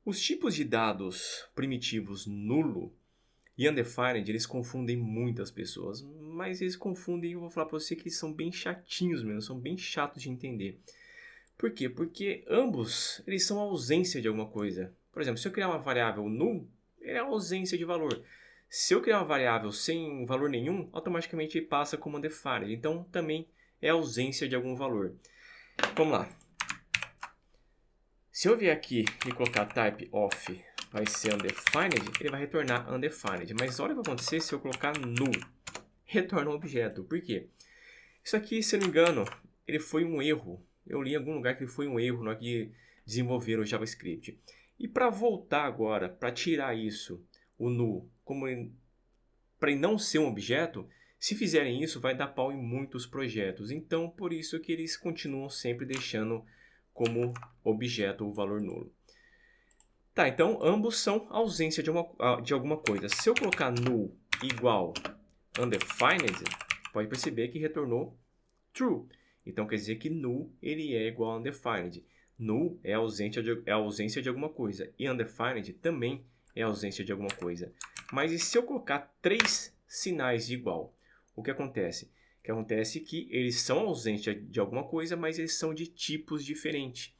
Os tipos de dados primitivos nulo e undefined, eles confundem muitas pessoas, mas eles confundem, eu vou falar para você que eles são bem chatinhos mesmo, são bem chatos de entender. Por quê? Porque ambos, eles são a ausência de alguma coisa. Por exemplo, se eu criar uma variável null, ele é a ausência de valor. Se eu criar uma variável sem valor nenhum, automaticamente ele passa como undefined. Então, também é a ausência de algum valor. Vamos lá. Se eu vier aqui e colocar type of vai ser undefined, ele vai retornar undefined. Mas olha o que vai acontecer se eu colocar null. Retorna um objeto. Por quê? Isso aqui, se eu não me engano, ele foi um erro. Eu li em algum lugar que ele foi um erro na hora que desenvolveram o JavaScript. E para voltar agora, para tirar isso, o null, para ele não ser um objeto, se fizerem isso, vai dar pau em muitos projetos. Então, por isso que eles continuam sempre deixando como objeto o valor nulo. Tá, então ambos são ausência de alguma coisa. Se eu colocar null igual undefined, pode perceber que retornou true. Então quer dizer que null ele é igual a undefined. Null é a ausência de alguma coisa. E undefined também é a ausência de alguma coisa. Mas e se eu colocar 3 sinais de igual? O que acontece? O que acontece é que eles são ausência de alguma coisa, mas eles são de tipos diferentes.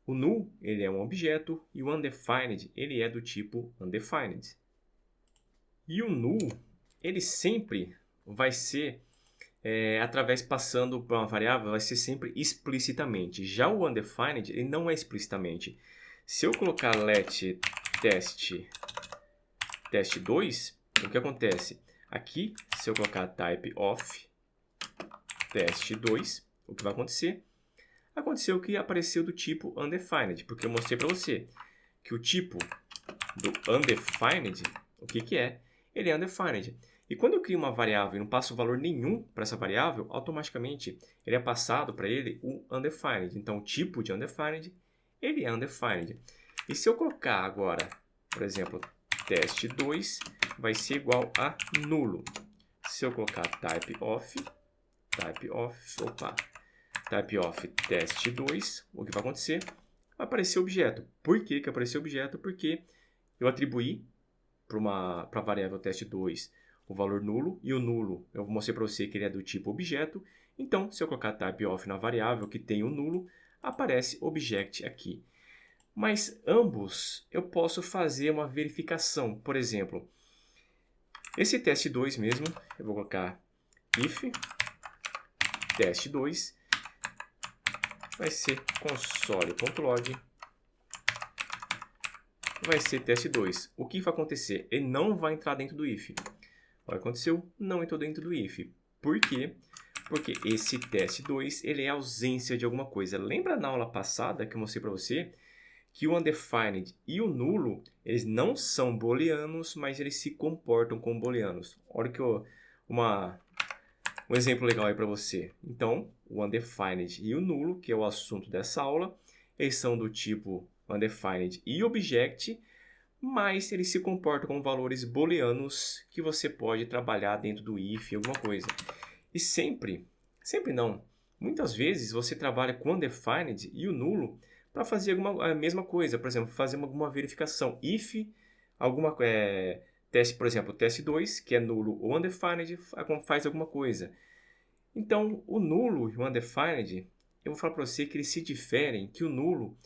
O null ele é um objeto e o undefined ele é do tipo undefined. E o null ele sempre vai ser passando para uma variável, vai ser sempre explicitamente. Já o undefined ele não é explicitamente. Se eu colocar let test2, o que acontece? Aqui, se eu colocar type of test2, o que vai acontecer? Aconteceu que apareceu do tipo undefined, porque eu mostrei para você que o tipo do undefined, o que é? Ele é undefined. E quando eu crio uma variável e não passo valor nenhum para essa variável, automaticamente ele é passado para ele o undefined. Então, o tipo de undefined, ele é undefined. E se eu colocar agora, por exemplo, test2 vai ser igual a nulo. Se eu colocar type of test2, o que vai acontecer? Vai aparecer objeto. Por que apareceu objeto? Porque eu atribuí para a variável test2 o valor nulo, e o nulo eu mostrei para você que ele é do tipo objeto. Então, se eu colocar type of na variável que tem o nulo, aparece object aqui. Mas ambos eu posso fazer uma verificação. Por exemplo, esse test2 mesmo, eu vou colocar if test2 vai ser console.log, vai ser test2. O que vai acontecer? Ele não vai entrar dentro do if. O que aconteceu? Não entrou dentro do if. Por quê? Porque esse test2 ele é ausência de alguma coisa. Lembra na aula passada que eu mostrei para você que o undefined e o nulo, eles não são booleanos, mas eles se comportam como booleanos. Olha que um exemplo legal aí para você. Então, o undefined e o nulo, que é o assunto dessa aula, eles são do tipo undefined e object, mas eles se comportam como valores booleanos que você pode trabalhar dentro do if, alguma coisa. E sempre não, muitas vezes você trabalha com o undefined e o nulo para fazer a mesma coisa, por exemplo, fazer alguma verificação. If, teste, por exemplo, test2, que é nulo ou undefined, faz alguma coisa. Então, o nulo e o undefined, eu vou falar para você que eles se diferem, que o nulo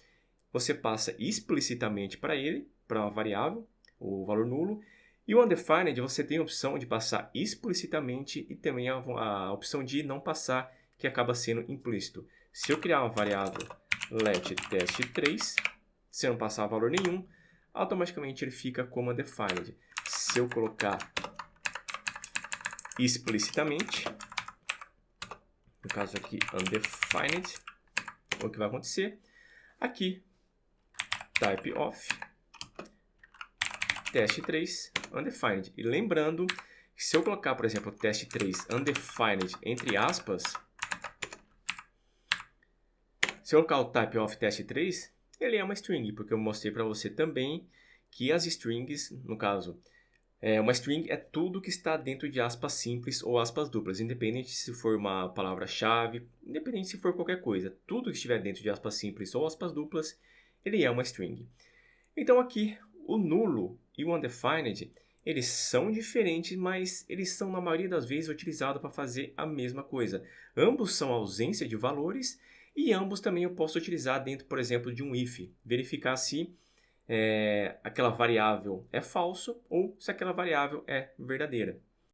você passa explicitamente para ele, para uma variável, o valor nulo, e o undefined você tem a opção de passar explicitamente e também a opção de não passar, que acaba sendo implícito. Se eu criar uma variável let test3, se eu não passar valor nenhum, automaticamente ele fica como undefined. Se eu colocar explicitamente, no caso aqui undefined, o que vai acontecer? Aqui, type of test3 undefined. E lembrando que se eu colocar, por exemplo, test3 undefined entre aspas, se eu colocar o type of test3, ele é uma string, porque eu mostrei para você também que as strings, no caso, uma string é tudo que está dentro de aspas simples ou aspas duplas, independente se for uma palavra-chave, independente se for qualquer coisa. Tudo que estiver dentro de aspas simples ou aspas duplas, ele é uma string. Então aqui, o nulo e o undefined, eles são diferentes, mas eles são, na maioria das vezes, utilizados para fazer a mesma coisa. Ambos são ausência de valores e ambos também eu posso utilizar dentro, por exemplo, de um if. Verificar se aquela variável é falso ou se aquela variável é verdadeira.